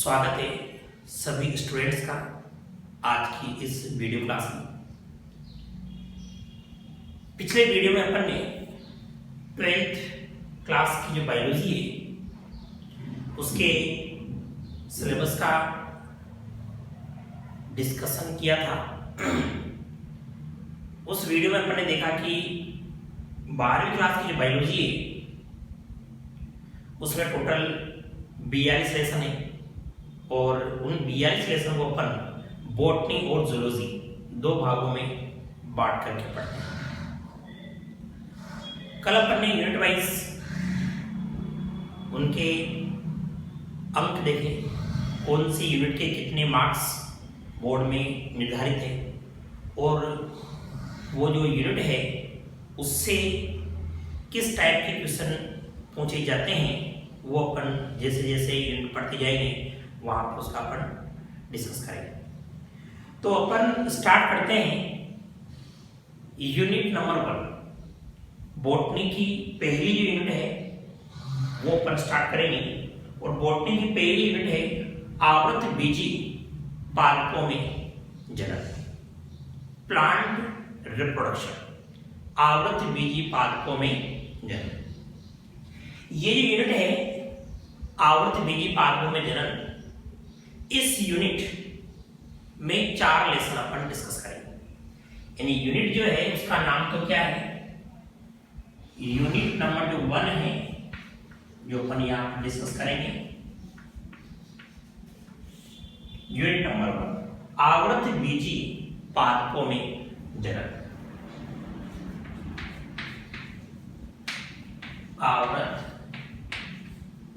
स्वागत है सभी स्टूडेंट्स का आज की इस वीडियो क्लास में। पिछले वीडियो में अपन ने 12th क्लास की जो बायोलॉजी है उसके सिलेबस का डिस्कशन किया था। उस वीडियो में अपन ने देखा कि 12वीं क्लास की जो बायोलॉजी है उसमें टोटल 42 लेसन है और उन 42 लेसन को अपन बॉटनी और जूलॉजी दो भागों में बांट करके पढ़ते हैं। कल अपन ने यूनिट वाइज उनके अंक देखे, कौन सी यूनिट के कितने मार्क्स बोर्ड में निर्धारित है और वो जो यूनिट है उससे किस टाइप के क्वेश्चन पूछे जाते हैं वो अपन जैसे जैसे यूनिट पढ़ते जाएंगे वहां पर उसका अपन डिस्कस करेंगे। तो अपन स्टार्ट करते हैं यूनिट नंबर 1। बॉटनी की पहली जो यूनिट है वो अपन स्टार्ट करेंगे और बॉटनी की पहली यूनिट है आवृत बीजी पादपों में जनन, प्लांट रिप्रोडक्शन। आवृत बीजी पादपों में जनन, ये जो यूनिट है आवृत बीजी पादपों में जनन, इस यूनिट में 4 लेसन अपन डिस्कस करेंगे। यानी यूनिट जो है उसका नाम तो क्या है, यूनिट नंबर जो 1 है जो अपन यहां डिस्कस करेंगे, यूनिट नंबर 1 आवृत बीजी पादपों में जनन। आवृत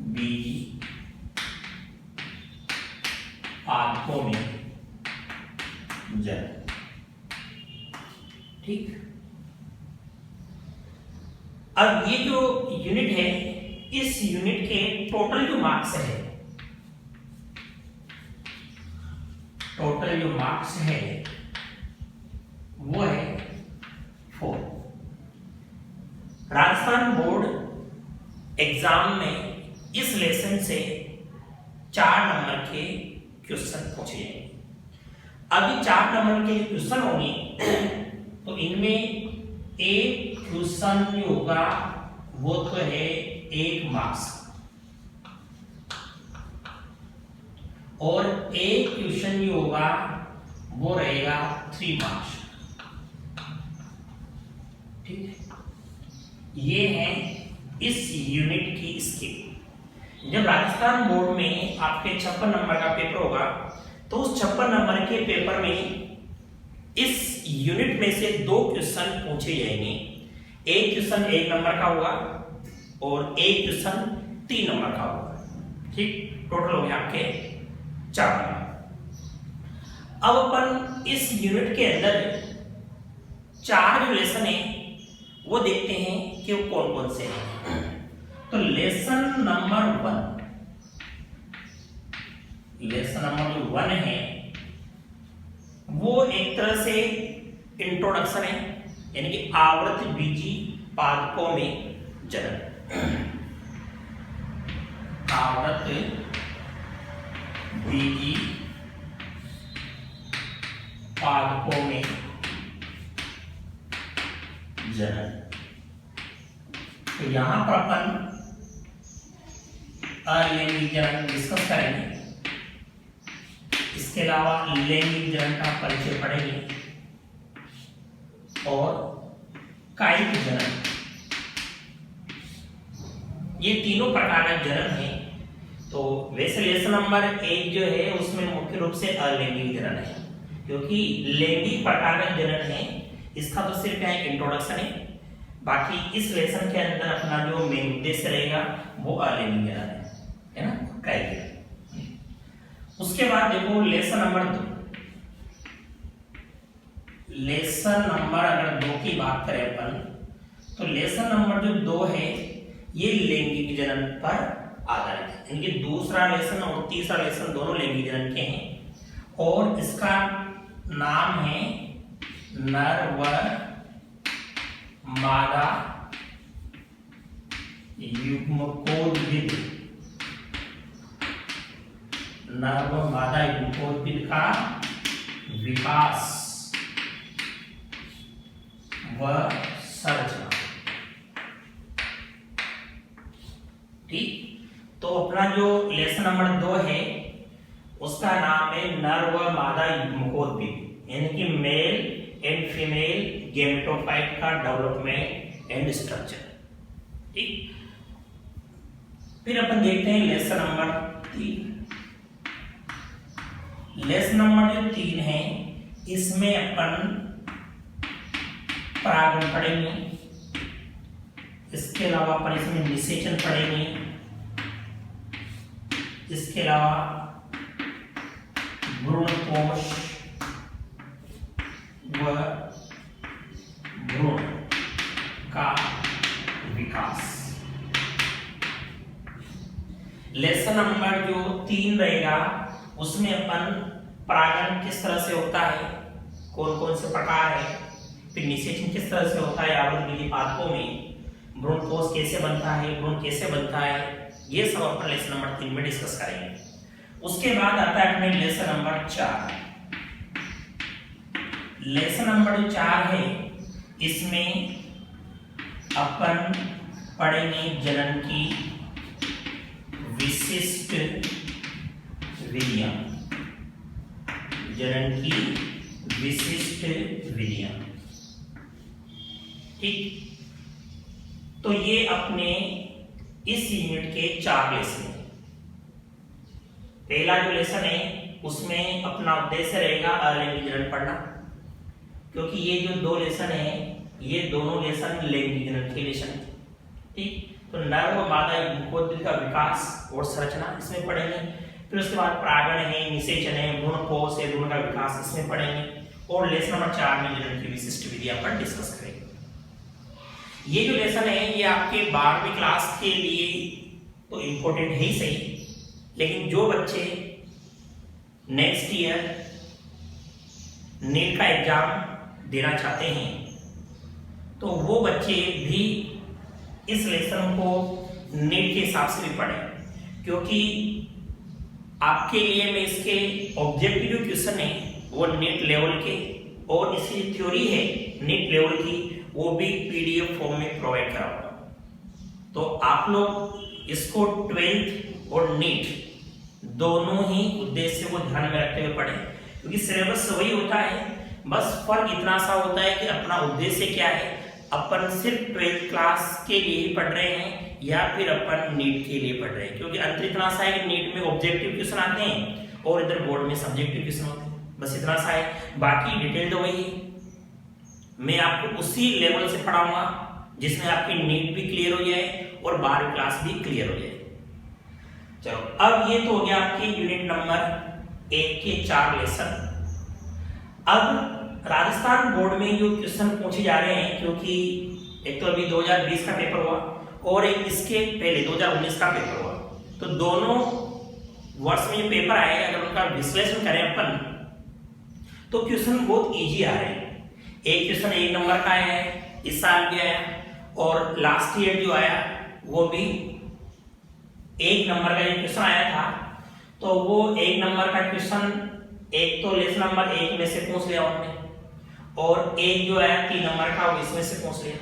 बीजी पादपों में जनन। ठीक, अब ये जो यूनिट है इस यूनिट के टोटल जो मार्क्स है, टोटल जो मार्क्स है वो है 4। राजस्थान बोर्ड एग्जाम में इस लेसन से 4 नंबर के क्वेश्चन पूछे जाएंगे। अभी 4 नंबर के क्वेश्चन होंगे तो इनमें एक क्वेश्चन जो होगा वो तो है 1 मार्क्स और एक क्वेश्चन जो होगा वो रहेगा 3 मार्क्स। ठीक है, ये है इस यूनिट की स्कीम। जब राजस्थान बोर्ड में आपके 56 नंबर का पेपर होगा तो उस 56 नंबर के पेपर में इस यूनिट में से 2 क्वेश्चन पूछे जाएंगे। एक क्वेश्चन 1 नंबर का होगा और एक क्वेश्चन 3 नंबर का होगा। ठीक, टोटल हो गया आपके 4 नंबर। अब अपन इस यूनिट के अंदर 4 जो लेसन है वो देखते हैं कि वो कौन कौन से हैं। तो लेसन नंबर 1, लेसन नंबर जो 1 है वो एक तरह से इंट्रोडक्शन है, यानी कि आवृत बीजी पादपों में जनन। आवृत बीजी पादपों में जनन। तो यहां पर अपन अलैंगिक जनन डिस्कस करेंगे। इसके अलावा लैंगिक जनन का परिचय पढ़ेंगे और कायिक जनन। ये तीनों प्रकार का जनन है। तो वैसे लेसन नंबर 1 जो है उसमें मुख्य रूप से अलैंगिक जनन है, क्योंकि लैंगिक प्रकार का जनन है इसका तो सिर्फ क्या है इंट्रोडक्शन है। बाकी इस लेसन के अंदर अपना जो मेन उद्देश्य रहेगा वो अलैंगिक जनन है ना, कायिक जनन। उसके बाद देखो लेसन नंबर 2। लेसन नंबर अगर 2 की बात करें अपन तो लेसन नंबर जो 2 है ये लैंगिक जनन पर आधारित है। इनके दूसरा लेसन और तीसरा लेसन दोनों लैंगिक जनन के हैं और इसका नाम है नर व मादा युग्मकोद्भिद नर व मादा युग्मकोद्भिद का विकास व संरचना। ठीक, तो अपना जो लेसन नंबर 2 है उसका नाम है नर व मादा युग्मकोद्भिद, यानी कि मेल एंड फीमेल गेमेटोफाइट का डेवलपमेंट एंड स्ट्रक्चर। ठीक, फिर अपन देखते हैं लेसन नंबर 3। लेसन नंबर जो 3 है इसमें अपन परागण पढ़ेंगे, इसके अलावा अपन इसमें निषेचन पढ़ेंगे, इसके अलावा भ्रूणकोश व भ्रूण का विकास। लेसन नंबर जो 3 रहेगा उसमें अपन परागण किस तरह से होता है, कौन कौन से प्रकार है, फिर निषेचन किस तरह से होता है आवृत विधि पादपों में, भ्रूणकोश कैसे बनता है, भ्रूण कैसे बनता है, ये सब अपन लेसन नंबर 3 में डिस्कस करेंगे। उसके बाद आता है अपने लेसन नंबर 4। लेसन नंबर 4 है इसमें अपन पढ़ेंगे जनन की विशिष्ट विधियां, जनन की विशिष्ट विधियां। ठीक, तो ये अपने इस यूनिट के 4 लेसन हैं। पहला जो लेसन है उसमें अपना उद्देश्य रहेगा अलैंगिक जनन पढ़ना, क्योंकि ये जो 2 लेसन है ये दोनों लेसन लैंगिक जनन के लेसन हैं। ठीक, तो नर व मादा युग्मकोद्भिद का विकास और संरचना इसमें पढ़ेंगे। फिर उसके बाद परागण है, निषेचन है, भ्रूणकोश है, भ्रूण का विकास इसमें पढ़ेंगे। और लेसन नंबर 4 में जनन की विशिष्ट विधियां पर डिस्कस करेंगे। ये जो लेसन है ये आपके 12वीं क्लास के लिए तो इम्पोर्टेंट है ही सही, लेकिन जो बच्चे नेक्स्ट ईयर नीट का एग्जाम देना चाहते हैं तो वो बच्चे भी इस लेसन को नीट के हिसाब से भी पढ़ें, क्योंकि आपके लिए मैं इसके ऑब्जेक्टिव जो क्वेश्चन है वो नीट लेवल के और इसकी थ्योरी है नीट लेवल की वो भी पीडीएफ फॉर्म में प्रोवाइड कराऊंगा। तो आप लोग इसको 12th और नीट दोनों ही उद्देश्य को ध्यान में रखते हुए पढ़ें, क्योंकि सिलेबस वही होता है, बस फर्क इतना सा होता है कि अपना उद्देश्य क्या है, अपन सिर्फ 12th क्लास के लिए ही पढ़ रहे हैं या फिर अपन नीट के लिए पढ़ रहे हैं। क्योंकि अंतर इतना सा है कि नीट में ऑब्जेक्टिव क्वेश्चन आते हैं और इधर बोर्ड में सब्जेक्टिव क्वेश्चन होते हैं, बस इतना सा है, बाकी डिटेल तो वही है। मैं आपको उसी लेवल से पढ़ाऊंगा जिसमें आपकी नीट भी क्लियर हो जाए और 12वीं क्लास भी क्लियर हो जाए। चलो, अब ये तो हो गया आपके यूनिट नंबर 1 के 4 लेसन। अब राजस्थान बोर्ड में जो क्वेश्चन पूछे जा रहे हैं, क्योंकि एक तो अभी 2020 का पेपर हुआ और एक इसके पहले 2019 का पेपर हुआ, तो दोनों वर्ष में जो पेपर आए अगर उनका विश्लेषण करें अपन तो क्वेश्चन बहुत इजी आ रहे हैं। एक क्वेश्चन 1 नंबर का आया है, इस साल भी आया, और लास्ट ईयर जो आया वो भी 1 नंबर का क्वेश्चन आया था। तो वो 1 नंबर का क्वेश्चन एक तो लेसन नंबर 1 में से पूछ लिया उन्होंने, और एक जो आया 3 नंबर का वो इसमें से पूछ लिया।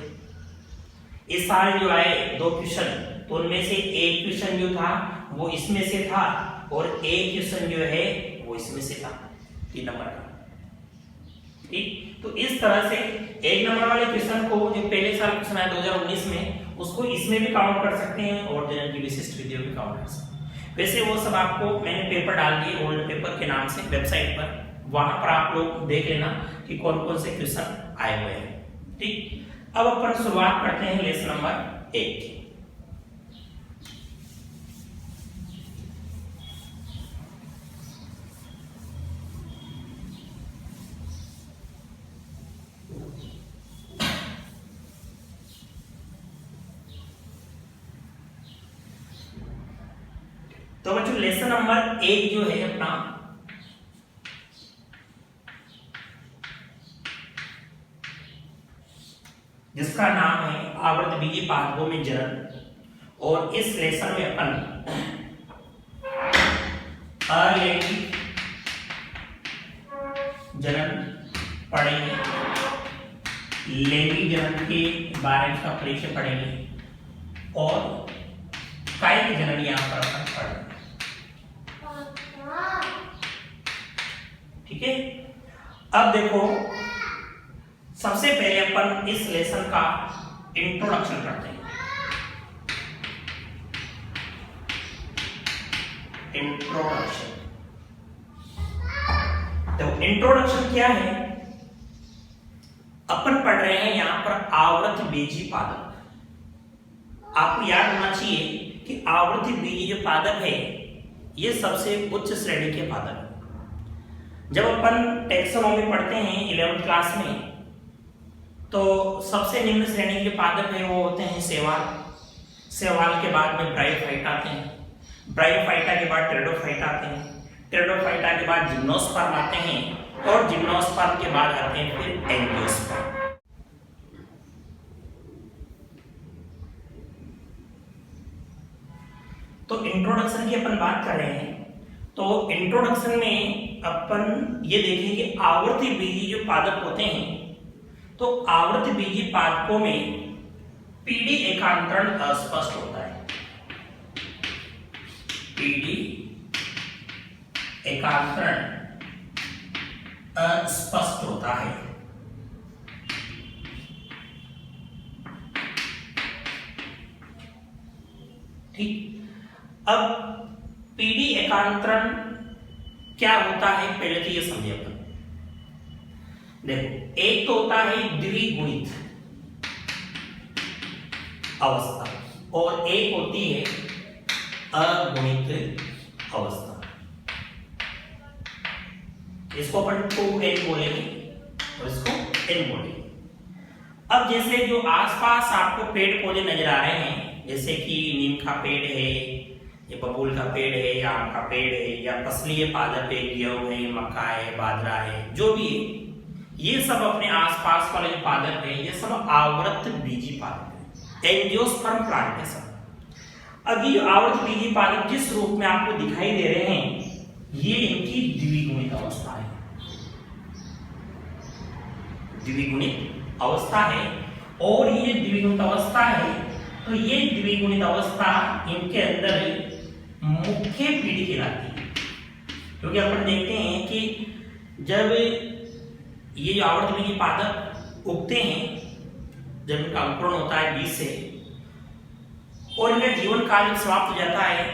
इस साल जो आए 2 क्वेश्चन, तो उनमें से एक क्वेश्चन जो था वो इसमें से था और एक क्वेश्चन जो है वो इसमें से था 3 नंबर का। ठीक, तो इस तरह से 1 नंबर वाले क्वेश्चन को जो पहले साल क्वेश्चन आया 2019 में, उसको इसमें भी काउंट कर सकते हैं और जनन की विशिष्ट विधियों भी काउंट कर सकते हैं। वैसे वो सब आपको मैंने पेपर डाल दिए ओल्ड पेपर के नाम से वेबसाइट पर, वहां पर आप लोग देख लेना कि कौन कौन से क्वेश्चन आए हुए हैं। ठीक, अब अपन शुरुआत करते हैं लेसन नंबर 1 की। तो बच्चों लेसन नंबर 1 जो है अपना, जिसका नाम है आवृतबीजी पादपों में जनन, और इस लेसन में अपन अलैंगिक जनन पढ़ेंगे, लैंगिक जनन के बारे में का परिचय पढ़ेंगे और कायिक जनन यहाँ पर अपन पढ़ेंगे। ठीक है, अब देखो सबसे पहले अपन इस लेसन का इंट्रोडक्शन करते हैं। इंट्रोडक्शन, तो इंट्रोडक्शन क्या है? अपन पढ़ रहे हैं यहां पर आवृत्ति बीजी पादप। आपको याद होना चाहिए कि आवृत्ति बीजी जो पादप है ये सबसे उच्च श्रेणी के पादप है। जब अपन टैक्सोनॉमी पढ़ते हैं 11वीं क्लास में, तो सबसे निम्न श्रेणी के पादप है वो होते हैं शैवाल। शैवाल के बाद में ब्रायोफाइट आते हैं, ब्रायोफाइटा के बाद टेरिडोफाइट आते हैं, टेरिडोफाइटा के बाद जिम्नोस्पर्म आते हैं और जिम्नोस्पर्म के बाद आते हैं फिर एंजियोस्पर्म। तो इंट्रोडक्शन की अपन बात कर रहे हैं, तो इंट्रोडक्शन में अपन ये देखेंगे आवर्ती बीजी जो पादप होते हैं, तो आवर्ती बीजी पादपों में पीडी एकांतरण अस्पष्ट होता है। पीडी एकांतरण अस्पष्ट होता है। ठीक, अब पीडी एकांतरण क्या होता है पहले तो ये समझिए अपन। देखो, एक तो होता है द्विगुणित अवस्था और एक होती है अगुणित अवस्था। इसको अपन 2n बोलेंगे और इसको n बोलेंगे। अब जैसे जो आसपास आपको पेड़ पौधे नजर आ रहे हैं, जैसे कि नीम का पेड़ है, ये बबूल का पेड़ है, या आम का पेड़ है, या फसलीय पादप है, गेहूं है, मक्का है, बाजरा है, जो भी है, ये सब अपने आसपास वाले जो पादप है ये सब आवर्त बीजी पादप है, एंजियोस्पर्म प्लांट है सब। अब ये जो आवर्त बीजी पादप जिस रूप में आपको दिखाई दे रहे हैं, ये इनकी द्विगुणित अवस्था है। द्विगुणित अवस्था है, और ये द्विगुणित अवस्था है, तो ये द्विगुणित अवस्था इनके अंदर मुख्य पीढ़ी कहलाती है। क्योंकि अपन देखते हैं कि जब ये जो आवर्त बीजी पादप उगते हैं, जब इनका अंकुरण होता है बीज से और इनका जीवन काल जब समाप्त हो जाता है,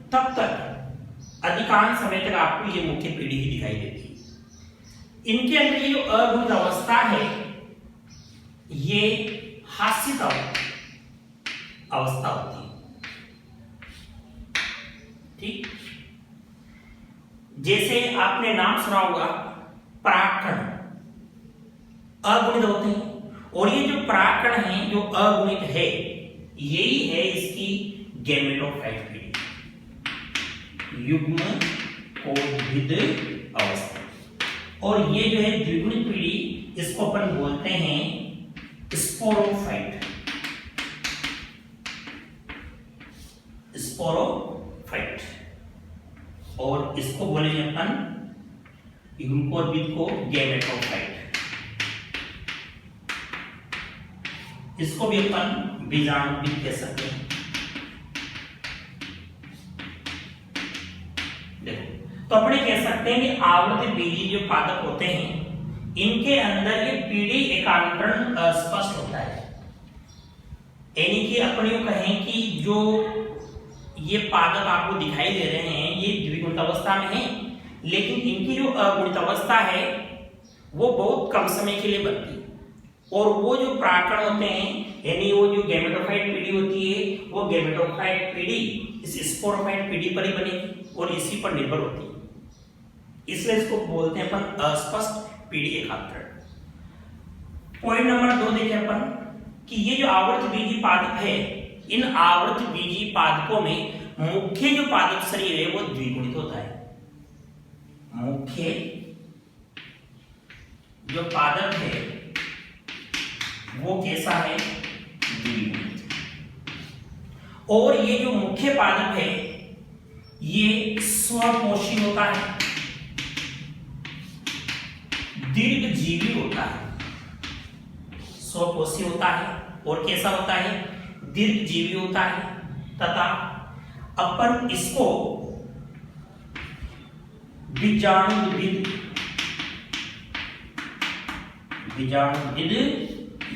तब तक अधिकांश समय तक आपको ये मुख्य पीढ़ी ही दिखाई देती है। इनके अंदर ये जो अगुणित अवस्था है, ये हास्यिक अवस्था होती है। ठीक, जैसे आपने नाम सुना होगा परागकण अगुणित होते हैं, और ये जो परागकण है जो अगुणित है, यही है इसकी गैमेटोफाइट पीढ़ी, युग्मकोद्भिद अवस्था। और ये जो है द्विगुणित पीढ़ी, इसको अपन बोलते हैं स्पोरोफाइट। स्पोरोफाइट, और इसको बोलेंगे अपन युग्मकोद्भिद को गैमेटोफाइट। इसको भी अपन बीजाणुविद कह सकते हैं। देखो, तो अपने कह सकते हैं कि आवर्त बीजी जो पादप होते हैं, इनके अंदर ये पीढ़ी एकांतरण अस्पष्ट होता है। यानी कि अपन यूं कहें कि जो ये पादप आपको दिखाई दे रहे हैं, ये द्विगुणित अवस्था में है, लेकिन इनकी जो अगुणित अवस्था है वो बहुत कम समय के लिए बनती है। और वो जो परागकण होते हैं, यानी वो जो गैमेटोफाइट पीढ़ी होती है, वो गैमेटोफाइट पीढ़ी इस स्पोरोफाइट पीढ़ी पर ही बनेगी और इसी पर निर्भर होती है। इसलिए इसको बोलते हैं अपन अस्पष्ट पीढ़ी एकांतरण। पॉइंट नंबर 2 देखें अपन कि ये जो आवर्त बीजी पादप है, इन आवर्त बीजी पादपों में मुख्य जो पादप शरीर है वो द्विगुणित होता है। मुख्य जो पादप है वो कैसा है? द्विगुणित। और ये जो मुख्य पादप है ये स्वपोषी होता है, दीर्घजीवी होता है। स्वपोषी होता है और कैसा होता है, दीर्घजीवी होता है, तथा अपन इसको बीजाणुविद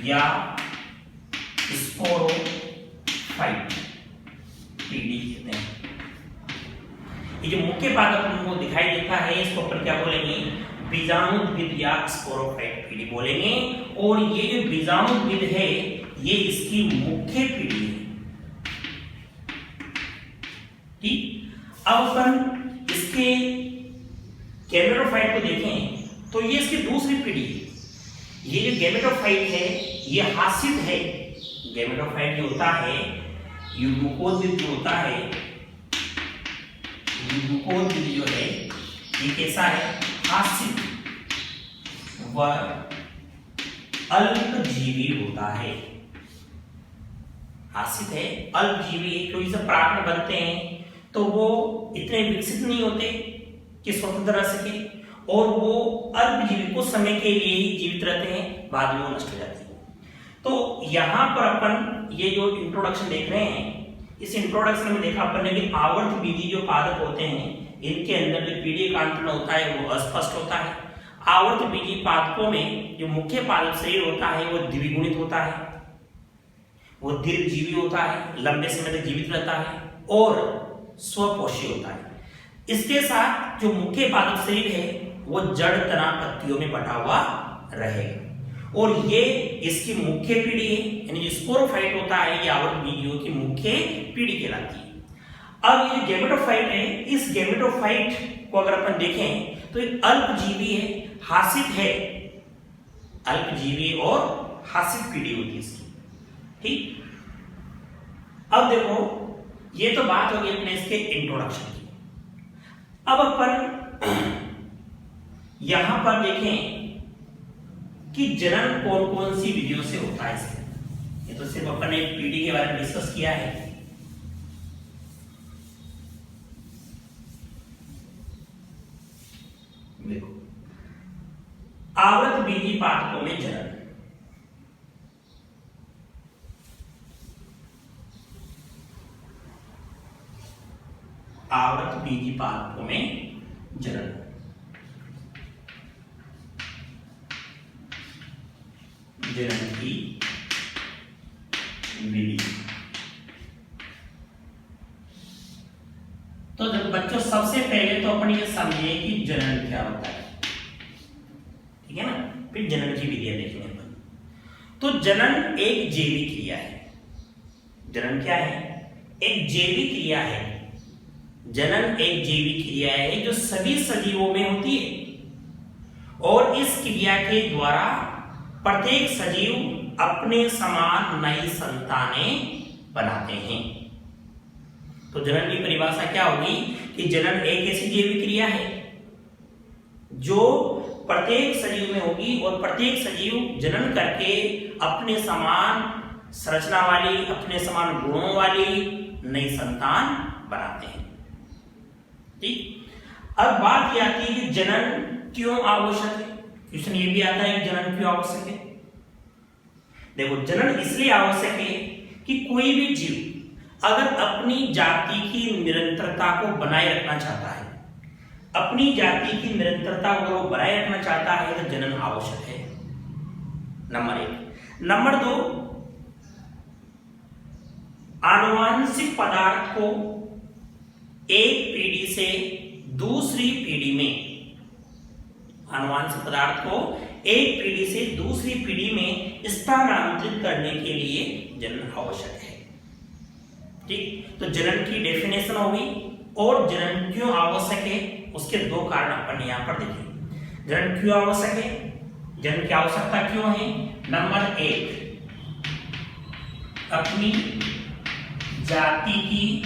या स्पोरोफाइट पीडी कहते हैं। ये जो मुख्य पादप हमको दिखाई देता है इसको अपन क्या बोलेंगे, बीजाणुविद या स्पोरोफाइट पीढ़ी बोलेंगे। और ये जो बीजाणुविद है ये इसकी मुख्य पीढ़ी है। ठीक, अब अपन इसके गैमेटोफाइट को देखें तो ये इसकी दूसरी पीढ़ी है। ये जो गैमेटोफाइट है ये हासित है। गैमेटोफाइट जो होता है, युग्मकोद्भिद जो होता है, युग्मकोद्भिद जो है ये कैसा है, हासित व अल्पजीवी होता है। हासित है, अल्पजीवी है, क्योंकि जब परागण बनते हैं तो वो इतने विकसित नहीं होते कि स्वतंत्र रह सके, और वो अल्पजीवी कुछ समय के लिए ही जीवित रहते हैं, बाद में वो नष्ट हो जाते हैं। तो यहाँ पर अपन ये जो इंट्रोडक्शन देख रहे हैं, इस इंट्रोडक्शन में देखा अपन ने कि आवर्तबीजी जो पादप होते हैं इनके अंदर जो पीढ़ी का अंतरण होता है वो अस्पष्ट होता है। आवर्तबीजी पादपों में जो मुख्य पादप शरीर होता है वो द्विगुणित होता है, वो दीर्घजीवी होता है, लंबे समय तक जीवित रहता है और स्वपोषी होता है। इसके साथ जो मुख्य पादप शरीर है वो जड़ तना पत्तियों में बटा हुआ रहेगा, और ये इसकी मुख्य पीढ़ी है। यानी जो स्पोरोफाइट होता है ये आवर्तबीजियों की मुख्य पीढ़ी कहलाती है। अब ये गैमेटोफाइट है, इस गैमेटोफाइट को अगर अपन देखें तो ये अल्पजीवी है, हासित है, अल्पजीवी और हासित पीढ़ी होती है इसकी। ठीक, अब देखो ये तो बात हो गई अपने इसके इंट्रोडक्शन की। अब अपन यहां पर देखें कि जनन कौन कौन सी विधियों से होता है इसके। ये तो सिर्फ अपन ने पीढ़ी के बारे में डिस्कस किया है। देखो, आवर्तबीजी पादपों में जनन, आवर्तबीजी पादपों में जनन, जनन की विधि। तो जब बच्चों सबसे पहले तो अपन ये समझे कि जनन क्या होता है, ठीक है ना, फिर जनन की विधियां देखेंगे अपन। तो जनन एक जैविक क्रिया है। जनन क्या है, एक जैविक क्रिया है। जनन एक जैविक क्रिया है जो सभी सजीवों में होती है, और इस क्रिया के द्वारा प्रत्येक सजीव अपने समान नई संतानें बनाते हैं। तो जनन की परिभाषा क्या होगी कि जनन एक ऐसी जैविक क्रिया है जो प्रत्येक सजीव में होगी, और प्रत्येक सजीव जनन करके अपने समान संरचना वाली, अपने समान गुणों वाली नई संतान बनाते हैं। ठीक, अब बात यह आती है कि जनन क्यों आवश्यक है। क्वेश्चन ये भी आता है कि जनन क्यों आवश्यक है। देखो, जनन इसलिए आवश्यक है कि कोई भी जीव अगर अपनी जाति की निरंतरता को बनाए रखना चाहता है, अपनी जाति की निरंतरता को वो बनाए रखना चाहता है तो जनन आवश्यक है, नंबर एक। नंबर दो, आनुवांशिक पदार्थ को एक पीढ़ी से दूसरी पीढ़ी में, आनुवांशिक पदार्थ को एक पीढ़ी से दूसरी पीढ़ी में स्थानांतरित करने के लिए जनन आवश्यक है। ठीक, तो जनन की डेफिनेशन होगी, और जनन क्यों आवश्यक है उसके दो कारण अपन यहां पर देखेंगे। जनन क्यों आवश्यक है, जनन की आवश्यकता क्यों है। नंबर एक, अपनी जाति की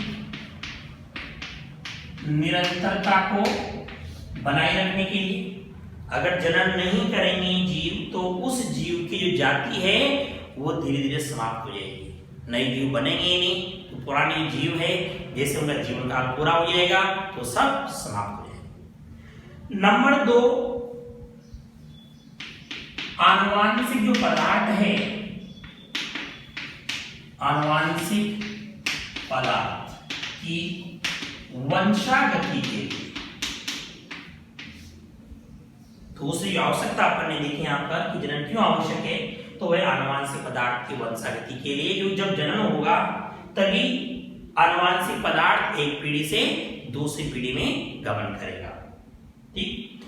निरंतरता को बनाए रखने के लिए। अगर जनन नहीं करेंगे जीव तो उस जीव की जो जाति है वो धीरे धीरे समाप्त हो जाएगी, नए जीव बनेंगे ही नहीं, तो पुराने जीव है जैसे उनका जीवन काल पूरा हो जाएगा तो सब समाप्त हो जाएगा। नंबर 2, आनुवांशिक जो पदार्थ है, आनुवांशिक पदार्थ की वंशागति के लिए, तो उसकी आवश्यकता अपन ने देखी यहाँ पर कि जनन क्यों आवश्यक है, तो वह आनुवांशिक पदार्थ की वंशागति के लिए, जो जब जनन होगा तभी आनुवांशिक पदार्थ एक पीढ़ी से दूसरी पीढ़ी में गमन करेगा। ठीक,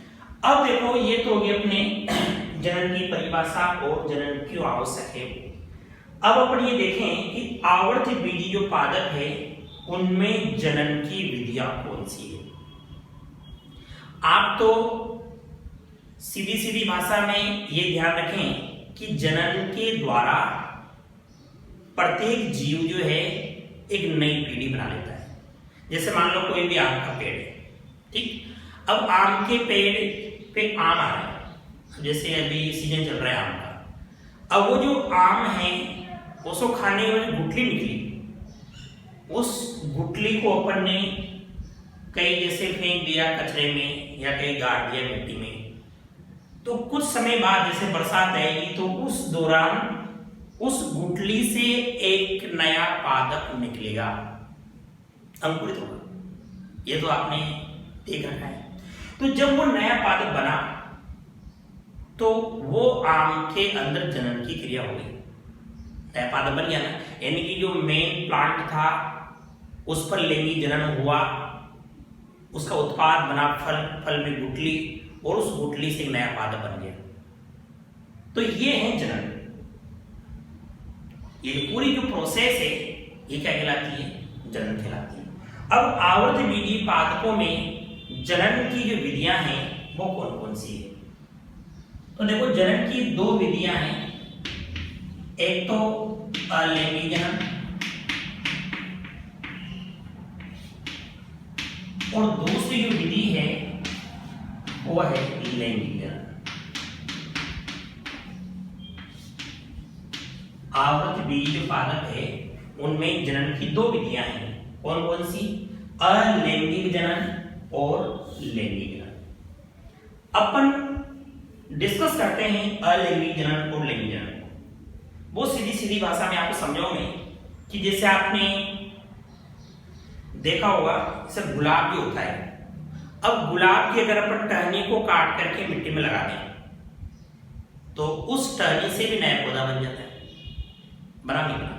अब देखो ये तो हो गई अपने जनन की परिभाषा और जनन क्यों आवश्यक है। अब अपन ये देखें कि आवर्त बीजी जो पादप है उनमें जनन की विधियां कौन सी है। आप तो सीधी सीधी भाषा में ये ध्यान रखें कि जनन के द्वारा प्रत्येक जीव जो है एक नई पीढ़ी बना लेता है। जैसे मान लो कोई भी आम का पेड़ है, ठीक, अब आम के पेड़ पे आम आ रहा है, जैसे अभी सीजन चल रहा है आम का। अब वो जो आम है उसको खाने वाली गुठली निकली, उस गुठली को अपन ने कहीं जैसे फेंक दिया कचरे में या कहीं गाड़ दिया मिट्टी में, तो कुछ समय बाद जैसे बरसात आएगी तो उस दौरान उस गुठली से एक नया पादप निकलेगा, अंकुरित होगा। ये तो आपने देख रखा है। तो जब वो नया पादप बना तो वो आम के अंदर जनन की क्रिया हो गई, नया पादप बन गया ना, यानी कि जो मेन प्लांट था उस पर लैंगिक जनन हुआ, उसका उत्पाद बना फल, फल में गुठली, और उस गुठली से एक नया पादप बन गया। तो ये है जनन। ये पूरी जो प्रोसेस है ये क्या कहलाती है, जनन कहलाती है। अब आवर्त बीजी पादपों में जनन की जो विधियां हैं वो कौन कौन सी है, तो देखो जनन की 2 विधियां हैं, एक तो अलैंगिक जनन और दूसरी जो विधि है वो है लैंगिक जनन। आवर्त बीजी जो पादप है उनमें जनन की 2 विधियां हैं, कौन कौन सी, अलैंगिक जनन और लैंगिक जनन। अपन डिस्कस करते हैं अलैंगिक जनन और लैंगिक जनन को। वो सीधी सीधी भाषा में आपको समझाऊंगा कि जैसे आपने देखा होगा जैसे गुलाब जो होता है, अब गुलाब की अगर अपन टहनी को काट करके मिट्टी में लगा दें तो उस टहनी से भी नया पौधा बन जाता है, बना नहीं बना।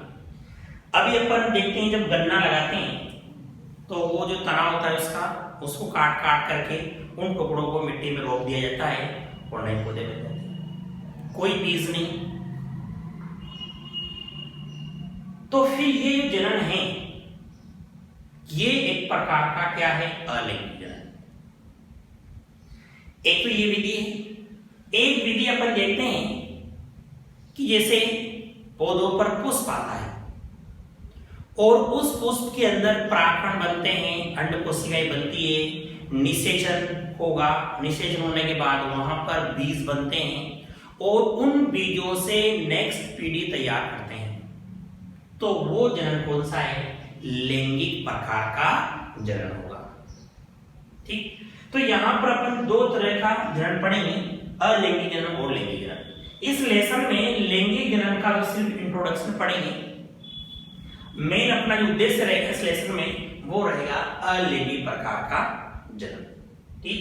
अभी अपन देखते हैं जब गन्ना लगाते हैं तो वो जो तना होता है उसको काट काट करके उन टुकड़ों को मिट्टी में रोक दिया जाता है और नए पौधे बन जाते हैं, कोई बीज नहीं। तो फिर ये जो जनन है ये एक प्रकार का क्या है, अलैंगिक जनन। एक तो ये विधि है। एक विधि अपन देखते हैं कि जैसे पौधों पर पुष्प आता है और उस पुष्प के अंदर परागकण बनते हैं, अंड कोशिकाएं बनती है, निषेचन होगा, निषेचन होने के बाद वहां पर बीज बनते हैं और उन बीजों से नेक्स्ट पीढ़ी तैयार करते हैं। तो वो जनन कौन सा है, लैंगिक प्रकार का जनन होगा। ठीक, तो यहां पर अपन 2 तरह का जनन पढ़ेंगे, अलैंगिक जनन और लैंगिक जनन। इस लेसन में लैंगिक जनन का जो सिर्फ इंट्रोडक्शन पढ़ेंगे, मेन अपना जो उद्देश्य रहेगा इस लेसन में वो रहेगा अलैंगिक प्रकार का जनन। ठीक,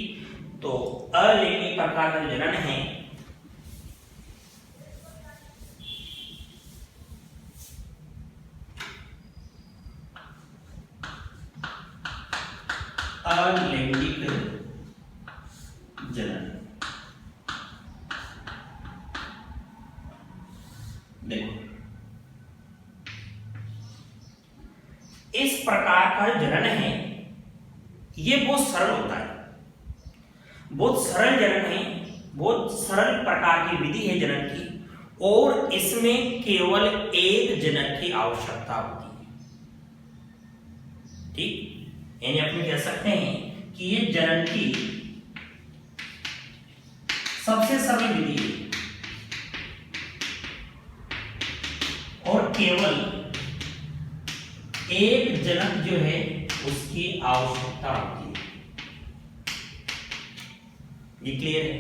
तो अलैंगिक प्रकार का जनन है अलैंगिक जनन। देखो इस प्रकार का जनन है ये बहुत सरल होता है, बहुत सरल जनन है, बहुत सरल प्रकार की विधि है जनन की, और इसमें केवल एक जनक की आवश्यकता होती है। ठीक, यानी अपन कह सकते हैं कि ये जनन की सबसे सरल विधि है और केवल एक जनक जो है उसकी आवश्यकता होती है। ये क्लियर है?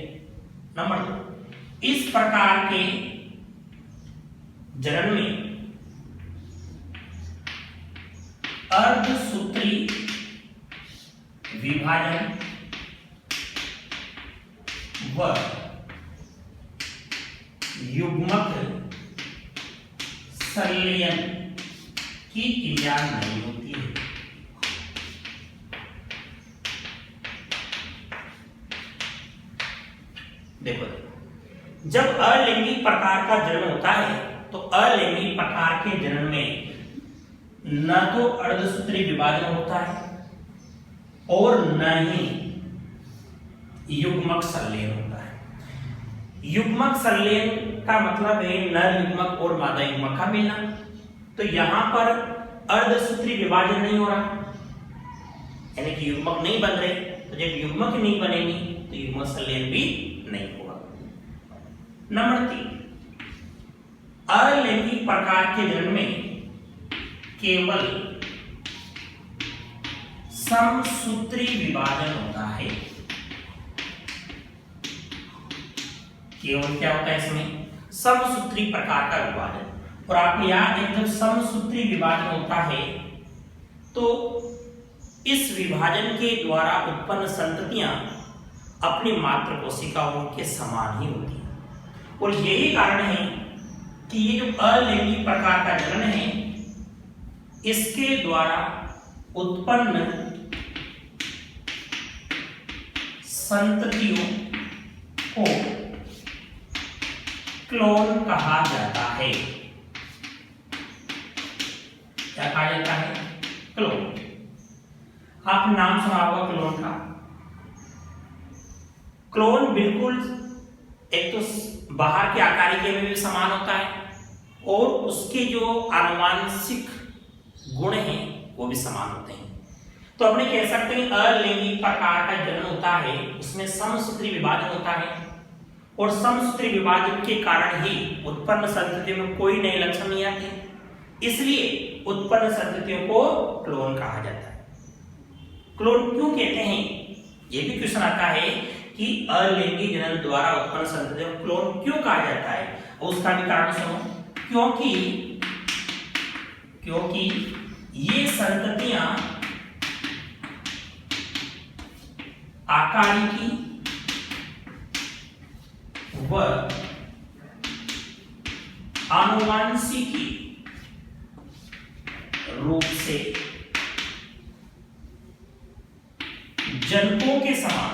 नंबर 2, इस प्रकार के जनन में अर्धसूत्री विभाजन व युग्मक संलयन की क्रिया नहीं होती है। देखो, जब अलैंगिक प्रकार का जन्म होता है तो अलैंगिक प्रकार के जन्म में न तो अर्धसूत्री विभाजन होता है और न ही युग्मक संलयन होता है। युग्मक संलयन का मतलब है नर युग्मक और मादा युग्मक का मिलना। तो यहां पर अर्धसूत्री विभाजन नहीं हो रहा, यानी कि युग्मक नहीं बन रहे। तो जब युग्मक नहीं बनेंगी तो युग्मक संलयन भी नहीं होगा। नंबर 3, अलैंगिक प्रकार के जन्म में केवल समसूत्री विभाजन होता है। केवल क्या होता है इसमें? समसूत्री प्रकार का विभाजन। और आपको याद है, जब समसूत्री विभाजन होता है तो इस विभाजन के द्वारा उत्पन्न संततियां अपनी मातृ कोशिकाओं के समान ही होती हैं। और यही कारण है कि ये जो अलैंगिक प्रकार का जनन है, इसके द्वारा उत्पन्न संततियों को क्लोन कहा जाता है। क्या कहा जाता है? क्लोन। आपने नाम सुना होगा क्लोन का। क्लोन बिल्कुल एक तो बाहर के आकारिकी में भी समान होता है और उसके जो आनुवांशिक गुण हैं वो भी समान होते हैं। तो अपने कह सकते हैं अलैंगिक प्रकार का जन्म होता है, उसमें समसूत्री विभाजन होता है और समसूत्री विभाजन के कारण ही उत्पन्न संततियों में कोई नए लक्षण नहीं आते, इसलिए उत्पन्न संततियों को क्लोन कहा जाता है। क्लोन क्यों कहते हैं, ये भी क्वेश्चन आता है कि अलैंगिक जनन द्वारा उत्पन्न संततियों को क्लोन क्यों कहा जाता है। और उसका भी कारण सुनो, क्योंकि ये संततियां आकारिकी व आनुवांशिकी रूप से जनकों के समान।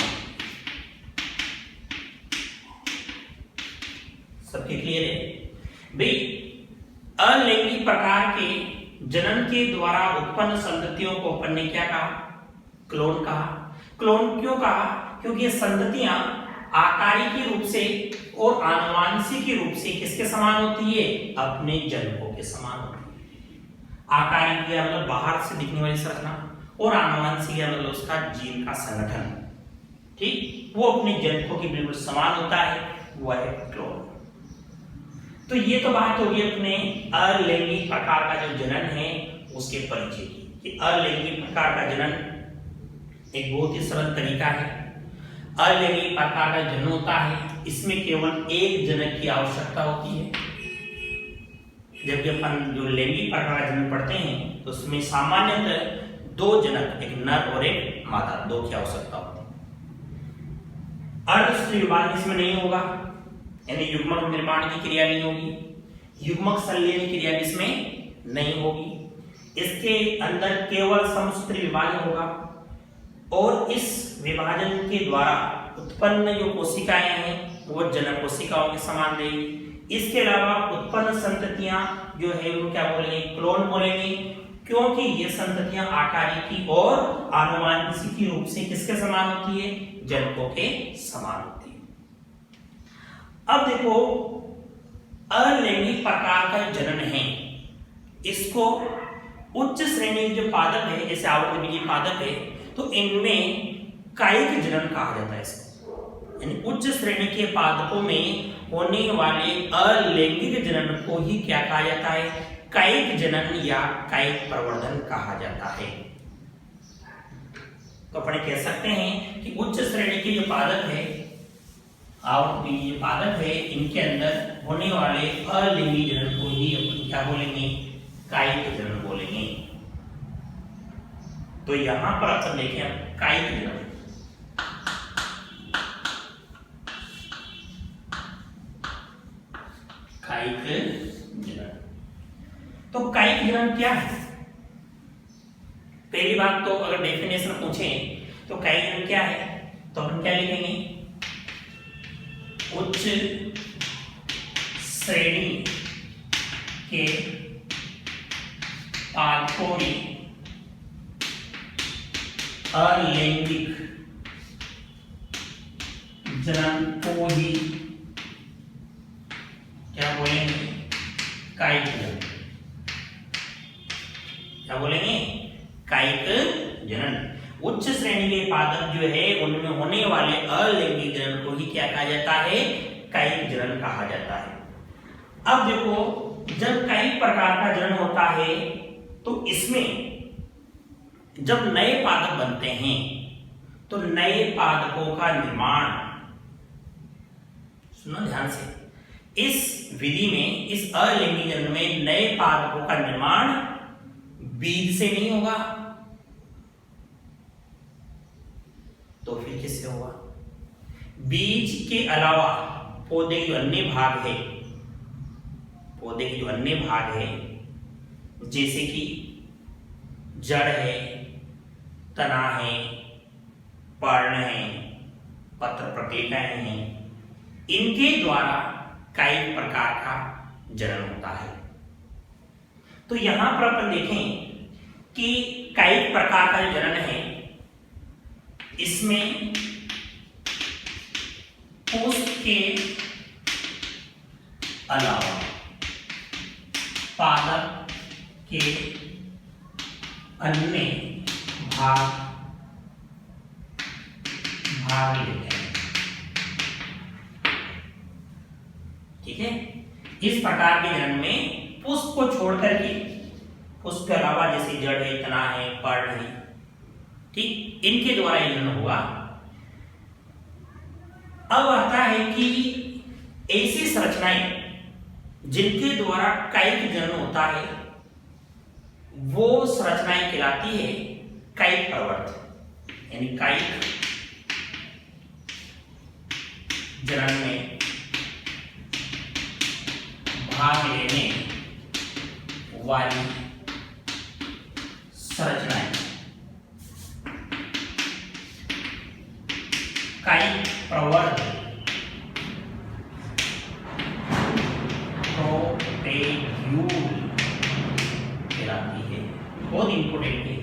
सबके क्लियर है भाई? अलैंगिक प्रकार के जनन के द्वारा उत्पन्न संततियों को अपन ने क्या कहा? क्लोन कहा। क्लोन क्यों कहा? क्योंकि ये संततियां आकारिकी रूप से और आनुवांशिकी रूप से किसके समान होती है? अपने जनकों के समान होती है। आकारिकी मतलब बाहर से दिखने वाली संरचना और आनुवांशिकी मतलब उसका जीन का संगठन, ठीक, वो अपने जनकों के बिल्कुल समान होता है, वो है क्लोन। तो ये तो बात होगी अपने अलैंगिक प्रकार का जो जनन है उसके परिचय की, कि अलैंगिक प्रकार का जनन एक बहुत ही सरल तरीका है। अलैंगिक प्रकार का जनन होता है, इसमें केवल एक जनक की आवश्यकता होती है, जबकि अपन जो लैंगिक प्रकार का जनन पढ़ते हैं तो उसमें सामान्यतः दो जनक, एक नर और एक मादा, दो की आवश्यकता होती है। अर्धसूत्री विभाजन इसमें नहीं होगा, यानी युग्मक निर्माण की क्रिया नहीं होगी, युग्मक संलयन की क्रिया इसमें नहीं होगी। इसके अंदर केवल समसूत्री विभाजन होगा और इस विभाजन के द्वारा उत्पन्न जो कोशिकाएं हैं वो जनक कोशिकाओं के समान रहेगी। इसके अलावा उत्पन्न संततियां जो है वो क्या बोलेंगे? क्लोन बोलेंगे, क्योंकि ये संततियां आकारिकी और आनुवांशिकी रूप से किसके समान होती है? जनकों के समान होती है। अब देखो, अलैंगिक प्रकार का जनन है, इसको उच्च श्रेणी के जो पादप है, जैसे आवर्तबीजीय पादप है, तो इनमें कायिक जनन कहा जाता है इसको। यानी उच्च श्रेणी के पादपों में होने वाले अलैंगिक जनन को ही क्या कहा जाता है? कायिक जनन या कायिक प्रवर्धन कहा जाता है। तो अपन कह सकते हैं कि उच्च श्रेणी के जो पादप है और ये पादप है, इनके अंदर होने वाले अलिंगी जनन को ही अपन क्या बोलेंगे, कायिक जनन बोलेंगे। तो यहां पर अपन देखें कायिक जनन, कायिक जनन। तो कायिक जनन क्या है? पहली बात तो अगर डेफिनेशन पूछें तो कायिक जनन क्या है, तो अपन क्या लिखेंगे, उच्च श्रेणी के पादपों में अलैंगिक जनन को ही क्या बोलेंगे, कायिक जनन। क्या बोलेंगे, कायिक जनन। उच्च श्रेणी के पादप जो है उनमें होने वाले अलैंगिक जनन को ही क्या कहा जाता है, कायिक जनन कहा जाता है। अब देखो, जब कई प्रकार का जनन होता है तो इसमें जब नए पादप बनते हैं तो नए पादपों का निर्माण, सुनो ध्यान से, इस विधि में, इस अलिंगी जनन में नए पादपों का निर्माण बीज से नहीं होगा, तो फिर किससे होगा? बीज के अलावा पौधे के जो अन्य भाग है, पौधे के जो अन्य भाग है, जैसे कि जड़ है, तना है, पर्ण है, पत्र प्रक्रियाएं हैं, इनके द्वारा कई प्रकार का जनन होता है। तो यहां पर अपन देखें कि कई प्रकार का जो जनन है, इसमें पुष्प के अलावा पादप के अन्य भाग लेते हैं। ठीक है, इस प्रकार के जनन में पुष्प को छोड़कर के, पुष्प के अलावा जैसे जड़ है, तना है, पर्ण है, ठीक, इनके द्वारा ये जनन हुआ। अब आता है कि ऐसी संरचनाएं जिनके द्वारा कायिक जनन होता है, वो संरचनाएं कहलाती है कायिक प्रवर्त, यानी कायिक जनन में भाग लेने वाली संरचनाएं कायिक प्रवर्त प्रोपेग्यूल कहलाती है। बहुत इंपोर्टेंट है,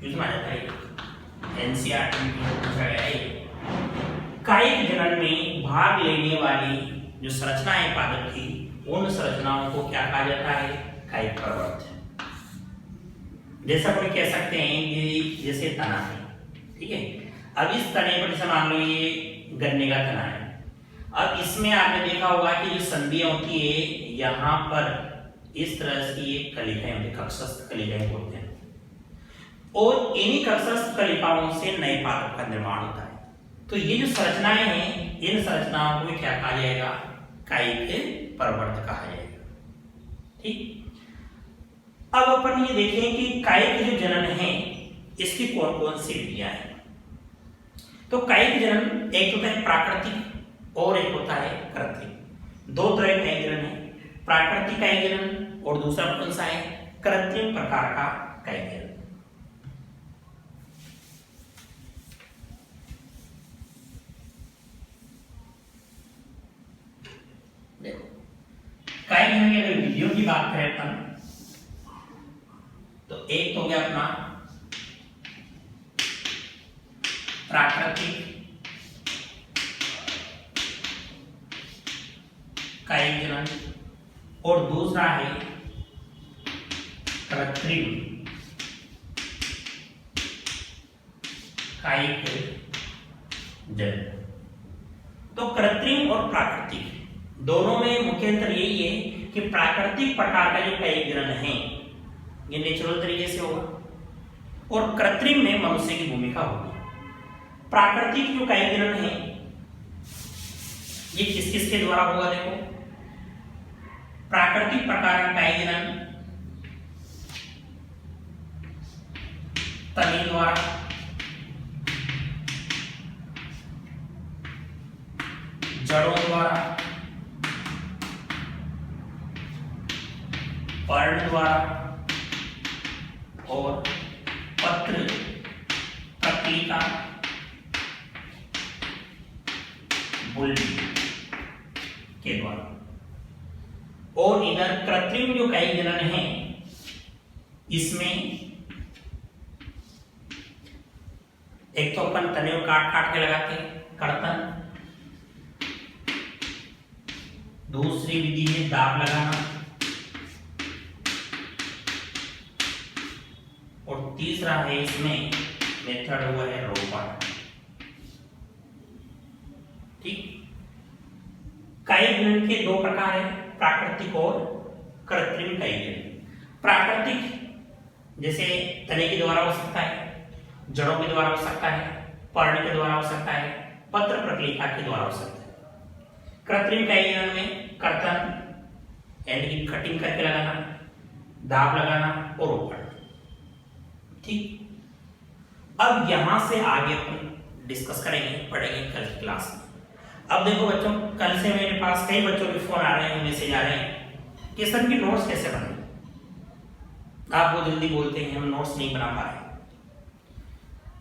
यूज में आ जाता है, एनसीईआरटी में पूछा गया है। कायिक जनन में भाग लेने वाली जो संरचनाएं पादप की, उन संरचनाओं को क्या कहा जाता है, कायिक प्रवर्त। जैसा कोई कह सकते हैं कि जैसे तना है, ठीक है, अब इस तने पर जैसे मान लो ये गन्ने का तना है, अब इसमें आपने देखा होगा कि जो संधियां होती है, यहाँ पर इस तरह की एक कलिकाएं होती है, कक्षस्थ कलिकाएं बोलते हैं, और इन्हीं कक्षस्थ कलिकाओं से नए पादप का निर्माण होता है। तो ये जो संरचनाएं हैं, इन संरचनाओं को क्या कहा जाएगा, कायिक प्रवर्त कहा जाएगा। ठीक, अब अपन ये देखें कि कायिक जो जनन है, इसकी कौन कौन सी विधियां हैं। तो कायिक जनन एक होता है प्राकृतिक और एक होता है कृत्रिम। दो तरह का कायिक जनन है, प्राकृतिक कायिक जनन और दूसरा कौन सा है, कृत्रिम प्रकार का कायिक जनन। देखो, कायिक जनन की अगर विधियों की बात करें अपन, तो एक तो हो गया अपना प्राकृतिक कायिक जनन और दूसरा है कृत्रिम कायिक जनन। तो कृत्रिम और प्राकृतिक दोनों में मुख्य अंतर यही है कि प्राकृतिक प्रकार का जो कई गिरण है ये नेचुरल तरीके से होगा और कृत्रिम में मनुष्य की भूमिका होगी। प्राकृतिक जो कई गिरण है ये किस किस के द्वारा होगा? देखो, प्राकृतिक प्रकार का कई गिरण तनी द्वारा, जड़ों द्वारा, पर्ण द्वारा और पत्र पत्रिका बुल्ली के द्वारा। और इधर कृत्रिम जो कई गिरण है इसमें एक तो अपन तने को काट काट के लगाते हैं कर्तन, दूसरी विधि है दाब लगाना और तीसरा है इसमें मेथड हुआ है रोपण। ठीक, कई गिरण के दो प्रकार है, प्राकृतिक और कृत्रिम कई गिरण। प्राकृतिक जैसे तने के द्वारा हो सकता है, जड़ों के द्वारा हो सकता है, पर्ण के द्वारा हो सकता है, पत्र प्रक्रिया के द्वारा हो सकता है। कृत्रिम कई गिरण में कर्तन यानी कि कटिंग करके लगाना, दाब लगाना और रोपण। ठीक, अब यहां से आगे अपन डिस्कस करेंगे, पढ़ेंगे कल की क्लास में। अब देखो बच्चों, कल से मेरे पास कई बच्चों के फोन आ रहे हैं, मैसेज आ रहे हैं कि सर की नोट्स कैसे बनाएं। आप वो जल्दी बोलते हैं हम नोट्स नहीं बना पा रहे।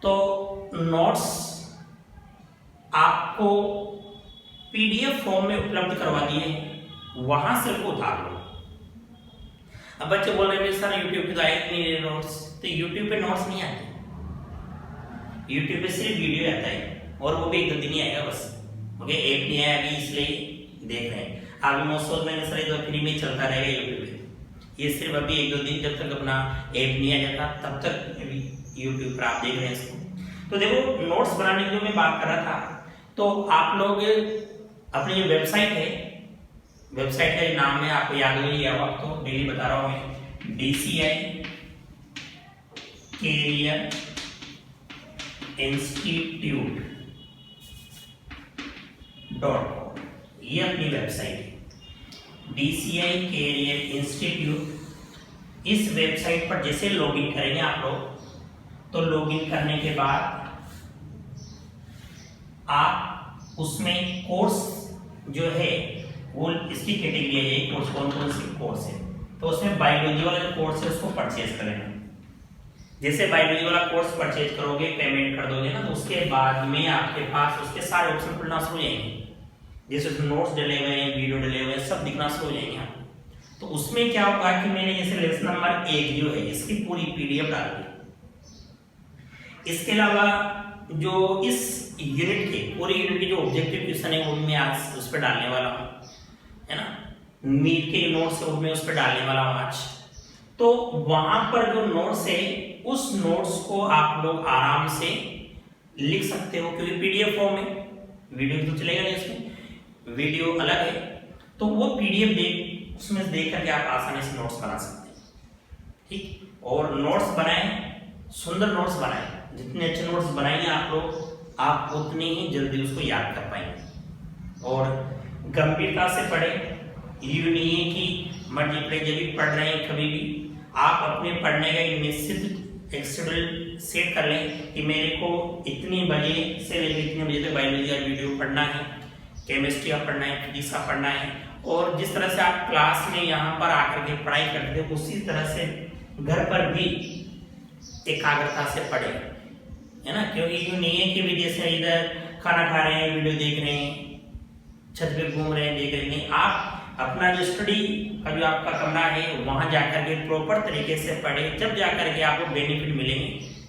तो नोट्स आपको पीडीएफ फॉर्म में उपलब्ध करवा दिए हैं, वहां से उनको उतार लो। अब बच्चे बोल रहे हैं सर यूट्यूब पे तो आए नहीं नोट्स, तो यूट्यूब पे नोट्स नहीं आते, यूट्यूब पे सिर्फ वीडियो आता है और वो भी एक दो दिन ही आएगा बस। ओके, ऐप नहीं आया अभी इसलिए देख रहे हैं। अभी मोस्ट मैंने सर तो फ्री में चलता रहेगा यूट्यूब पे, ये सिर्फ अभी एक दो दिन जब तक अपना ऐप नहीं आ जाता तब तक यूट्यूब पर आप देख रहे हैं इसको। तो देखो नोट्स बनाने की जो मैं बात कर रहा था, तो आप लोग अपनी जो वेबसाइट है, वेबसाइट का नाम है आपको याद हो गया होगा, तो डेली बता रहा हूं मैं, DCI कैरियर इंस्टीट्यूट .com, ये अपनी वेबसाइट है DCI कैरियर इंस्टीट्यूट। इस वेबसाइट पर जैसे लॉगिन करेंगे आप लोग, तो लॉगिन करने के बाद आप उसमें कोर्स जो है वो इसकी कैटेगरी है, कोर्स कौन कौन से कोर्स है, तो उसमें बायोलॉजी वाला जो कोर्स है उसको परचेज करेंगे। जैसे बायोलॉजी वाला कोर्स परचेज करोगे, पेमेंट कर दोगे ना, तो उसके बाद में आपके पास उसके सारे ऑप्शन खुलना शुरू हो जाएंगे। जैसे उसमें नोट्स डले हुए हैं, वीडियो डले हुए हैं, सब दिखना शुरू हो जाएंगे आपको। तो उसमें क्या होगा कि मैंने जैसे लेसन नंबर 1 जो है इसकी पूरी पीडीएफ डाल दी। इसके अलावा जो इस यूनिट के पूरे यूनिट के जो ऑब्जेक्टिव क्वेश्चन है वो मैं आज उस पर डालने वाला हूँ, है ना। नीट के नोट्स है वो मैं उस पर डालने वाला हूँ आज। तो वहां पर जो नोट्स है उस नोट्स को आप लोग आराम से लिख सकते हो, क्योंकि पीडीएफ फॉर्म में वीडियो तो चलेगा नहीं, उसमें वीडियो अलग है, तो वो पीडीएफ देख उसमें देख करके आप आसानी से नोट्स बना सकते हैं। ठीक, और नोट्स बनाएं, सुंदर नोट्स बनाएं, जितने अच्छे नोट्स बनाएंगे आप लोग, आप उतने ही जल्दी उसको याद कर पाएंगे। और गंभीरता से पढ़े, ये नहीं है कि मर्जी पढ़े, जब भी पढ़ रहे हैं कभी भी आप अपने पढ़ने का एक निश्चित एक शेड्यूल सेट कर लें कि मेरे को इतनी बजे से लेकर इतने बजे तक बायोलॉजी का वीडियो पढ़ना है, केमिस्ट्री का पढ़ना है, फिजिक्स का पढ़ना है। और जिस तरह से आप क्लास में यहाँ पर आकर के पढ़ाई करते हो उसी तरह से घर पर भी एकाग्रता से पढ़े, है ना। क्योंकि यूँ नहीं है कि भी जैसे इधर खाना खा रहे हैं, वीडियो देख रहे हैं, छत पे घूम रहे हैं, देख रहे हैं, आप अपना जो स्टडी का जो आपका कमरा है वहां जाकर के प्रॉपर तरीके से पढ़े, जब जाकर के आपको बेनिफिट मिलेंगे,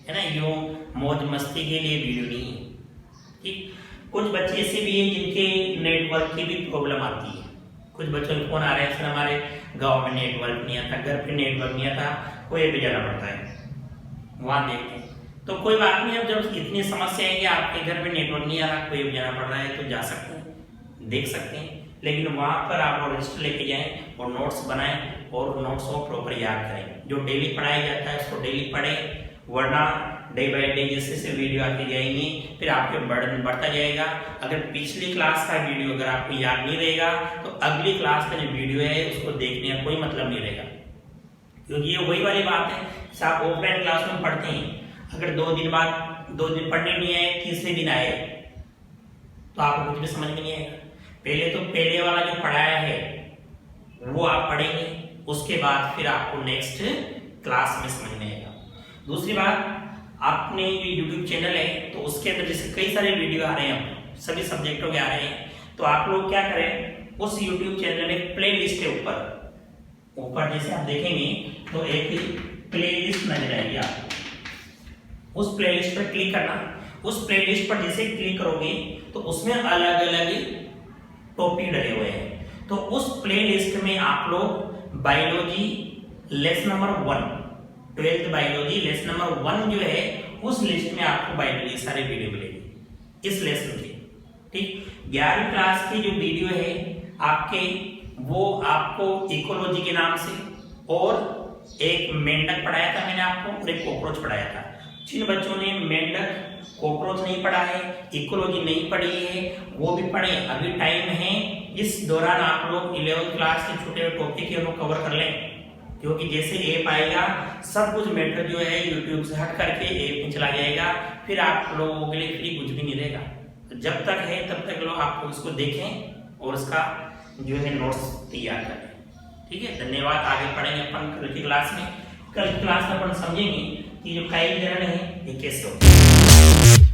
है ना। यूँ मौज मस्ती के लिए वीडियो नहीं है। ठीक, कुछ बच्चे ऐसे भी हैं जिनके नेटवर्क की भी प्रॉब्लम आती है। कुछ बच्चों के फोन आ रहे हैं, सर हमारे गांव में नेटवर्क नहीं आता, घर पे नेटवर्क नहीं आता, कोई भी जाना पड़ता है, वहां देखते हैं। तो कोई बात नहीं, अब जब इतनी समस्या है कि आपके घर पे नेटवर्क नहीं आ रहा, कोई भी जाना पड़ रहा है, तो जा सकते हैं, देख सकते हैं। लेकिन वहाँ पर आप रजिस्टर लेके जाएं और नोट्स बनाएं और नोट्स को प्रॉपर याद करें। जो डेली पढ़ाया जाता है उसको डेली पढ़ें, वरना डे बाय डे जैसे जैसे वीडियो आती जाएंगी फिर आपके बर्डन बढ़ता जाएगा। अगर पिछली क्लास का वीडियो अगर आपको याद नहीं रहेगा तो अगली क्लास का जो वीडियो है उसको देखने का कोई मतलब नहीं रहेगा, क्योंकि ये वही वाली बात है कि आप ऑफलाइन क्लास में पढ़ते हैं, अगर 2 दिन बाद 2 दिन पढ़ने नहीं आए, तीसरे दिन आए तो आपको कुछ भी समझ में नहीं आएगा। पहले तो पहले वाला जो पढ़ाया है वो आप पढ़ेंगे, उसके बाद फिर आपको नेक्स्ट क्लास में समझ में आएगा। दूसरी बात, आपने जो YouTube चैनल है तो उसके अंदर जैसे कई सारे वीडियो आ रहे हैं, सभी सब्जेक्टों के आ रहे हैं, तो आप लोग क्या करें, उस YouTube चैनल में प्ले लिस्ट है ऊपर जैसे आप देखेंगे तो एक प्ले लिस्ट नजर आएगी आपको, उस प्ले लिस्ट पर क्लिक करना। उस प्ले लिस्ट पर जैसे क्लिक करोगे तो उसमें अलग अलग टॉपिक डले हुए हैं, तो उस प्ले लिस्ट में आप लोग biology lesson number 1, 12th biology lesson number 1 जो है उस लिस्ट में आपको बायोलॉजी सारे वीडियो मिलेंगे इस लेसन के। ठीक, 11वीं क्लास की जो वीडियो है आपके, वो आपको इकोलॉजी के नाम से, और एक मेंढक पढ़ाया था मैंने आपको और एक कॉकरोच पढ़ाया था। जिन बच्चों ने मेंढक कॉकरोच नहीं पढ़ा है, इकोलॉजी नहीं पढ़ी है, वो भी पढ़े, अभी टाइम है। इस दौरान आप लोग 11th क्लास के छोटे टॉपिक को कवर कर लें, क्योंकि जैसे ऐप आएगा सब कुछ मैटर जो है यूट्यूब से हट करके ऐप में चला जाएगा, फिर आप लोगों के लिए फ्री कुछ भी नहीं रहेगा। तो जब तक है तब तक लोग आपको इसको देखें और उसका जो है नोट्स तैयार करें। ठीक है, धन्यवाद। आगे पढ़ेंगे अपन कल की क्लास में। कल की क्लास में अपन समझेंगे कि जो कायिक जनन है ये कैसे होता है।